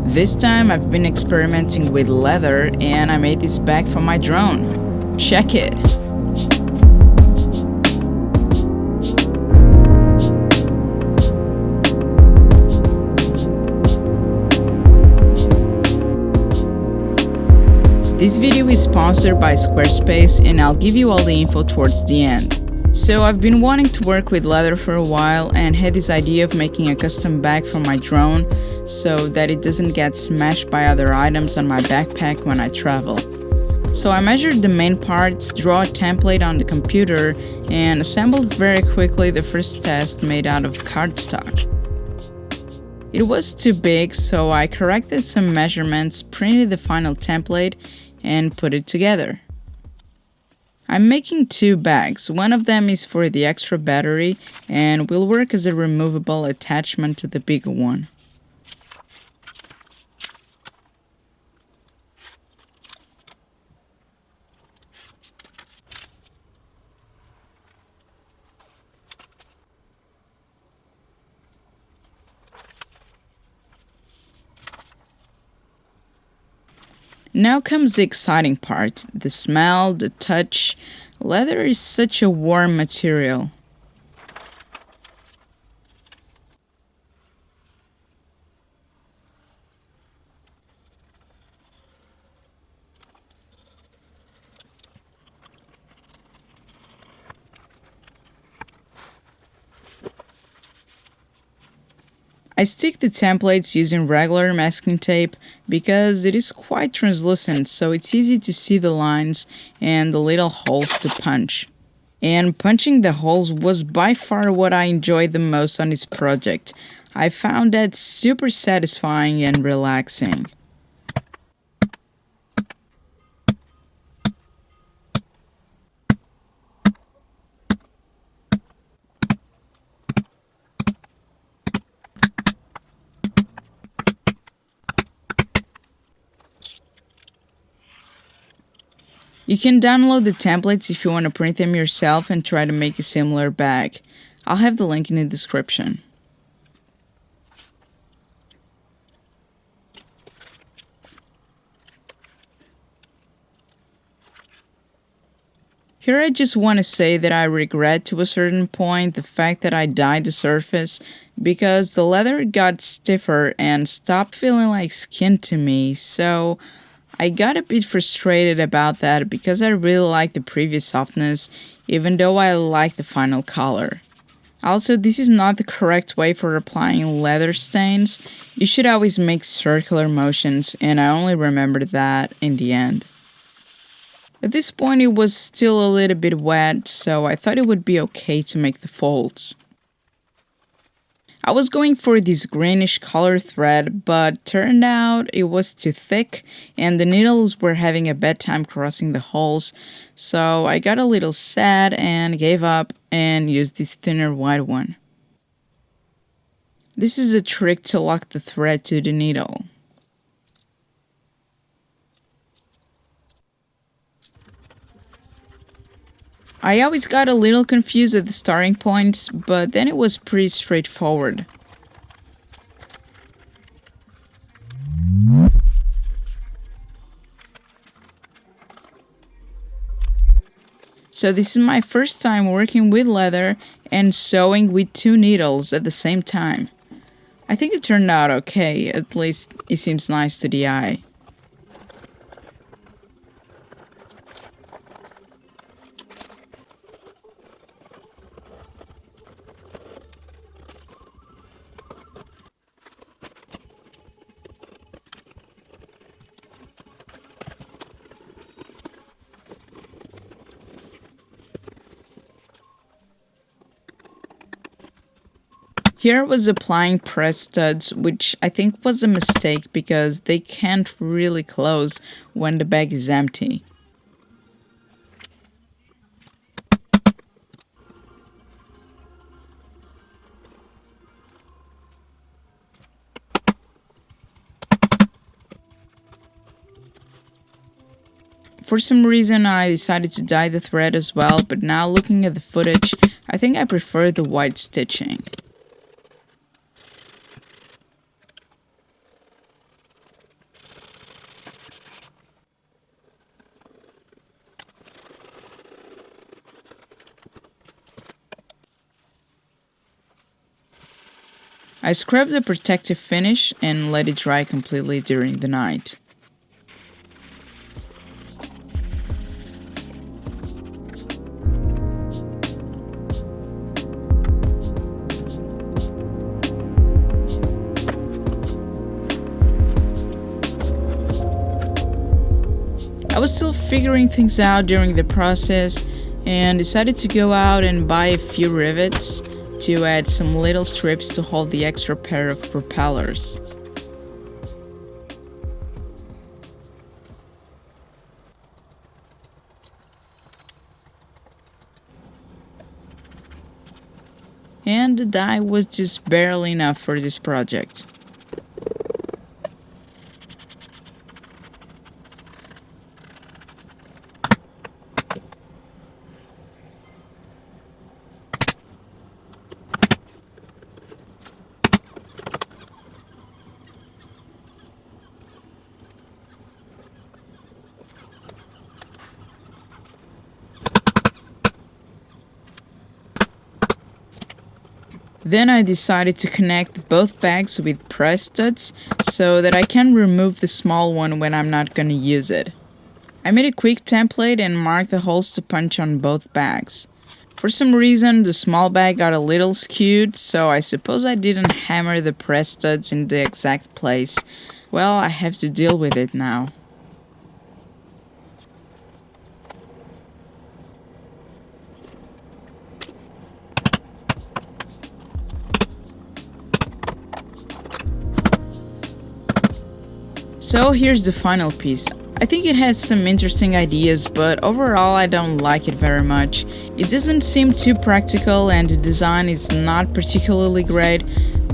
This time I've been experimenting with leather and I made this bag for my drone. Check it! This video is sponsored by Squarespace and I'll give you all the info towards the end. So I've been wanting to work with leather for a while and had this idea of making a custom bag for my drone so that it doesn't get smashed by other items on my backpack when I travel. So I measured the main parts, drew a template on the computer, and assembled very quickly the first test made out of cardstock. It was too big, so I corrected some measurements, printed the final template, and put it together. I'm making two bags. One of them is for the extra battery and will work as a removable attachment to the bigger one. Now comes the exciting part, the smell, the touch. Leather is such a warm material. I stick the templates using regular masking tape because it is quite translucent, so it's easy to see the lines and the little holes to punch. And punching the holes was by far what I enjoyed the most on this project. I found that super satisfying and relaxing. You can download the templates if you want to print them yourself and try to make a similar bag. I'll have the link in the description. Here I just want to say that I regret to a certain point the fact that I dyed the surface because the leather got stiffer and stopped feeling like skin to me, so I got a bit frustrated about that because I really like the previous softness, even though I like the final color. Also, this is not the correct way for applying leather stains. You should always make circular motions, and I only remembered that in the end. At this point it was still a little bit wet, so I thought it would be okay to make the folds. I was going for this greenish color thread, but turned out it was too thick and the needles were having a bad time crossing the holes, so I got a little sad and gave up and used this thinner white one. This is a trick to lock the thread to the needle. I always got a little confused at the starting points, but then it was pretty straightforward. So this is my first time working with leather and sewing with two needles at the same time. I think it turned out okay, at least it seems nice to the eye. Here I was applying press studs, which I think was a mistake because they can't really close when the bag is empty. For some reason I decided to dye the thread as well, but now looking at the footage, I think I prefer the white stitching. I scrubbed the protective finish and let it dry completely during the night. I was still figuring things out during the process and decided to go out and buy a few rivets to add some little strips to hold the extra pair of propellers. And the dye was just barely enough for this project. Then I decided to connect both bags with press studs so that I can remove the small one when I'm not gonna use it. I made a quick template and marked the holes to punch on both bags. For some reason, the small bag got a little skewed, so I suppose I didn't hammer the press studs in the exact place. Well, I have to deal with it now. So here's the final piece. I think it has some interesting ideas, but overall I don't like it very much. It doesn't seem too practical and the design is not particularly great,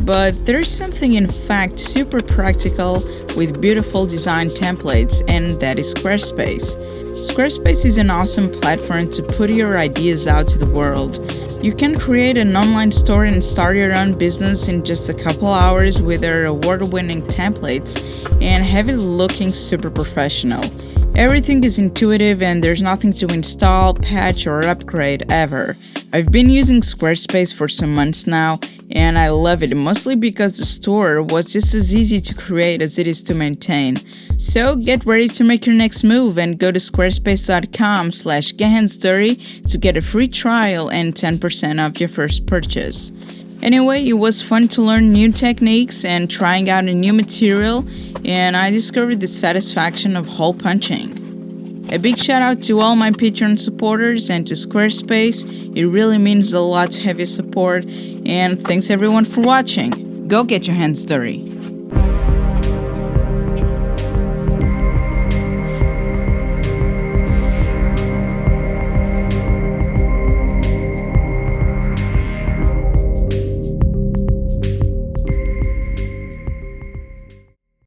but there's something in fact super practical with beautiful design templates, and that is Squarespace. Squarespace is an awesome platform to put your ideas out to the world. You can create an online store and start your own business in just a couple hours with their award-winning templates and have it looking super professional. Everything is intuitive and there's nothing to install, patch, or upgrade ever. I've been using Squarespace for some months now and I love it, mostly because the store was just as easy to create as it is to maintain. So get ready to make your next move and go to squarespace.com/gethandsdirty to get a free trial and 10% off your first purchase. Anyway, it was fun to learn new techniques and trying out a new material, and I discovered the satisfaction of hole punching. A big shout out to all my Patreon supporters and to Squarespace. It really means a lot to have your support, and thanks everyone for watching. Go get your hands dirty.